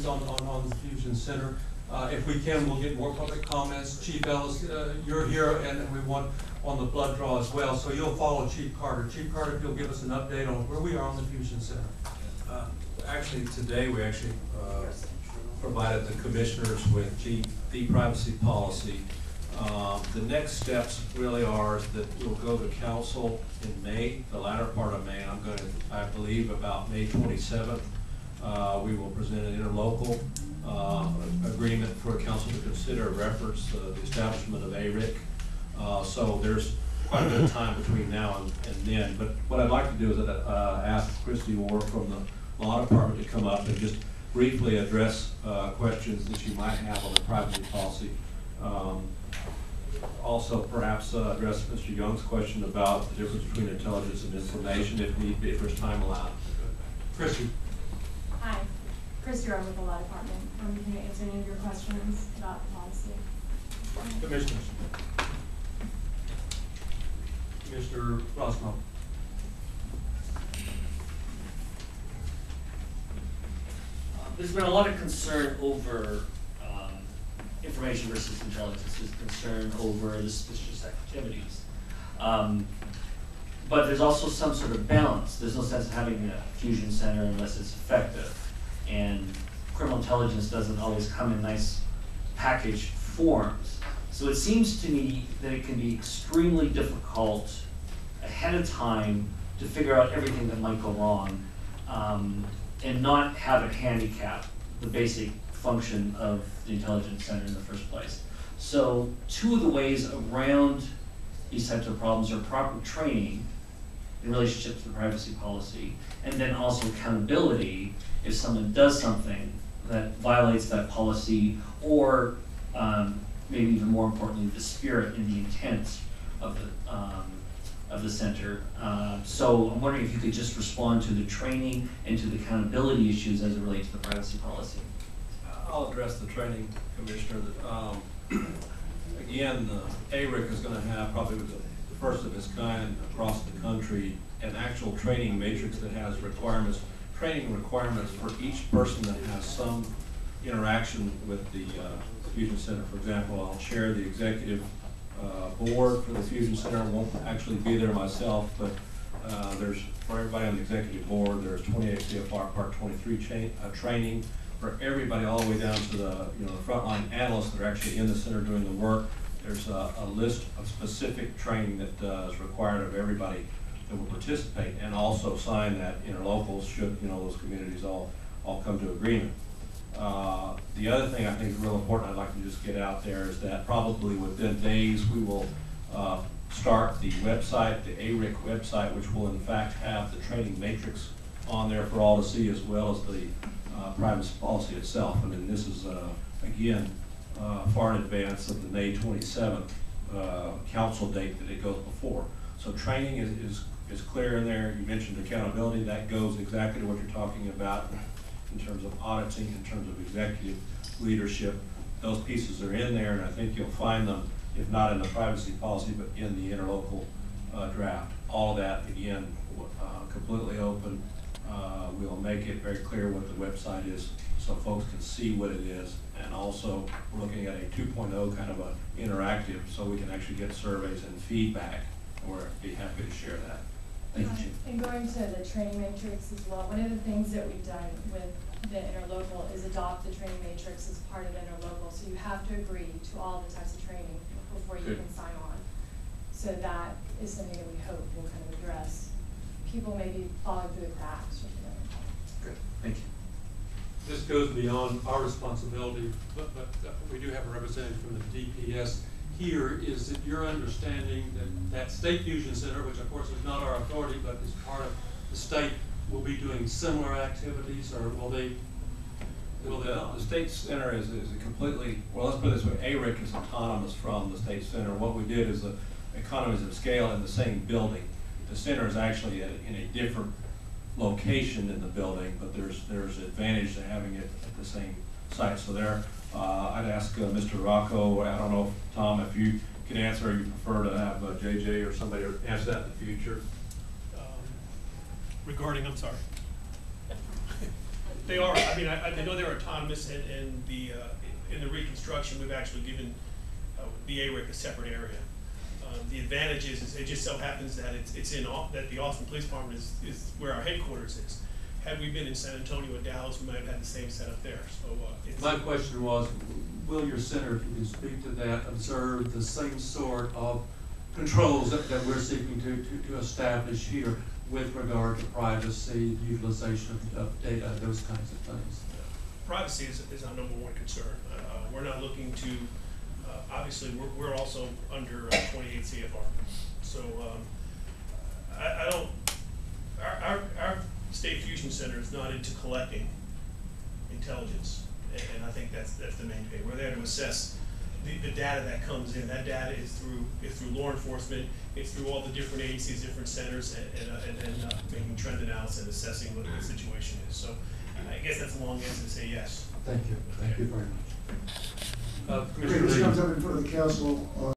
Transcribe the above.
on the Fusion Center. If we can, we'll get more public comments. Chief Ellis, you're here, and we want on the blood draw as well. So you'll follow Chief Carter. Chief Carter, if you'll give us an update on where we are on the Fusion Center. Actually, today we provided the commissioners with the privacy policy. The next steps really are that we'll go to council in May, the latter part of May. I believe about May 27th, we will present an interlocal agreement for council to consider reference the establishment of ARIC. So there's quite a bit of time between now and then. But what I'd like to do is ask Christy Orr from the law department to come up and just briefly address questions that you might have on the privacy policy. Also, perhaps address Mr. Young's question about the difference between intelligence and information, if need be, if there's time allowed. Christy. Hi, Christy Orr with the law department. I'm here to answer any of your questions about the policy. Commissioners. Mr. Rosmo. There's been a lot of concern over information versus intelligence. There's concern over the suspicious activities. But there's also some sort of balance. There's no sense of having a fusion center unless it's effective. And criminal intelligence doesn't always come in nice packaged forms. So it seems to me that it can be extremely difficult ahead of time to figure out everything that might go wrong and not have it handicap the basic function of the intelligence center in the first place. So two of the ways around these types of problems are proper training in relationship to the privacy policy, and then also accountability if someone does something that violates that policy, or maybe even more importantly, the spirit and the intent of the center. So I'm wondering if you could just respond to the training and to the accountability issues as it relates to the privacy policy. I'll address the training, Commissioner. Again, ARIC is going to have probably the first of its kind across the country an actual training matrix that has training requirements for each person that has some interaction with the Fusion Center. For example, I'll chair the executive board for the Fusion Center. I won't actually be there myself, but there's, for everybody on the executive board, there's 28 CFR Part 23 training for everybody all the way down to the the frontline analysts that are actually in the center doing the work. There's a list of specific training that is required of everybody that will participate, and also sign that interlocals should those communities all come to agreement. The other thing I think is real important I'd like to just get out there is that probably within days we will start the website, the ARIC website, which will in fact have the training matrix on there for all to see, as well as the privacy policy itself. I mean, this is again far in advance of the May 27th council date that it goes before. So training is clear in there. You mentioned accountability. That goes exactly to what you're talking about in terms of auditing, in terms of executive leadership. Those pieces are in there, and I think you'll find them, if not in the privacy policy, but in the interlocal draft. All of that, again, completely open. We'll make it very clear what the website is so folks can see what it is. And also, we're looking at a 2.0 kind of a interactive, so we can actually get surveys and feedback, and we'll be happy to share that. Thank you, Chief. And going to the training matrix as well, one of the things that we've done with the interlocal is adopt the training matrix as part of the interlocal. So you have to agree to all the types of training before you can sign on. So that is something that we hope will kind of address people maybe falling through the cracks. Good, thank you. This goes beyond our responsibility, but we do have a representative from the DPS here. Is it your understanding that State Fusion Center, which of course is not our authority, but is part of the state, will be doing similar activities, or will they? The State Center is a completely, well, let's put it this way, ARIC is autonomous from the State Center. What we did is the economies of scale in the same building. The center is actually in a different location in the building, but there's advantage to having it at the same site. So there, I'd ask Mr. Rocco, I don't know, Tom, if you can answer, or you prefer to have JJ or somebody answer that in the future. Regarding, I'm sorry. They are, I mean, I know they're autonomous, and in the reconstruction, we've actually given the ARIC a separate area. The advantage is it just so happens that that the Austin Police Department is where our headquarters is. Had we been in San Antonio or Dallas, we might have had the same setup there, so. My question was, will your center, if you can speak to that, observe the same sort of controls that we're seeking to establish here with regard to privacy, utilization of data, those kinds of things? Privacy is our number one concern. We're not looking to, obviously, we're also under 28 CFR. So I don't, our State Fusion Center is not into collecting intelligence, and I think that's the main thing. We're there to assess the data that comes in. That data is through law enforcement, it's through all the different agencies, different centers, and making trend analysis and assessing what the situation is. So I guess that's a long answer to say yes. Thank you very much. Okay, this comes up in front of the council